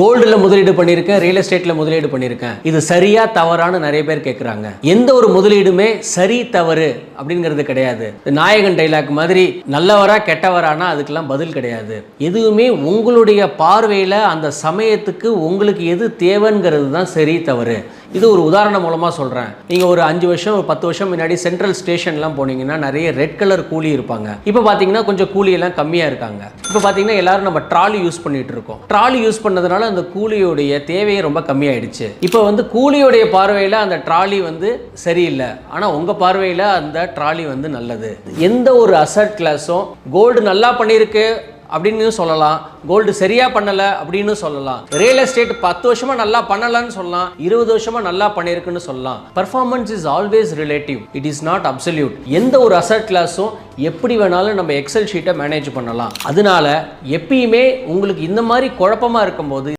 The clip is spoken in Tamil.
கோல்டுல முதலீடு பண்ணியிருக்கேன், ரியல் எஸ்டேட்ல முதலீடு பண்ணியிருக்கேன். இது சரியா தவறான்னு நிறைய பேர் கேட்குறாங்க. எந்த ஒரு முதலீடுமே சரி தவறு அப்படிங்கிறது கிடையாது. நாயகன் டைலாக் மாதிரி நல்லவரா கெட்டவரானா அதுக்கெல்லாம் பதில் கிடையாது. எதுவுமே உங்களுடைய பார்வையில் அந்த சமயத்துக்கு உங்களுக்கு எது தேவைங்கிறது தான் சரி தவறு. இது ஒரு உதாரணம் மூலமாக சொல்கிறேன். நீங்கள் ஒரு 5 வருஷம் ஒரு 10 வருஷம் முன்னாடி சென்ட்ரல் ஸ்டேஷன்லாம் போனீங்கன்னா நிறைய ரெட் கலர் கூலி இருப்பாங்க. இப்போ பார்த்தீங்கன்னா கொஞ்சம் கூலியெல்லாம் கம்மியாக இருக்காங்க. இப்போ பார்த்தீங்கன்னா எல்லாரும் நம்ம ட்ராலி யூஸ் பண்ணிட்டு இருக்கோம். ட்ராலி யூஸ் பண்ணதுனால அந்த கூலியோடைய தேவையை ரொம்ப கம்மியாயிடுச்சு. இப்போ கூலியோடைய பார்வையில் அந்த ட்ராலி சரியில்லை, ஆனால் உங்கள் பார்வையில் அந்த ட்ராலி நல்லது. எந்த ஒரு அசட் கிளாஸும் கோல்டு நல்லா பண்ணியிருக்கு அப்படின்னு சொல்லலாம், கோல்டு சரியா பண்ணல அப்படின்னு சொல்லலாம். ரியல் எஸ்டேட் 10 வருஷமா நல்லா பண்ணலன்னு சொல்லலாம், 20 வருஷமா நல்லா பண்ணிருக்குன்னு சொல்லலாம். Performance is always relative, it is not absolute. எந்த ஒரு அசட் கிளாஸும் எப்படி வேணாலும் நம்ம எக்ஸல் ஷீட்டை மேனேஜ் பண்ணலாம். அதனால எப்பயுமே உங்களுக்கு இந்த மாதிரி குழப்பமா இருக்கும்போது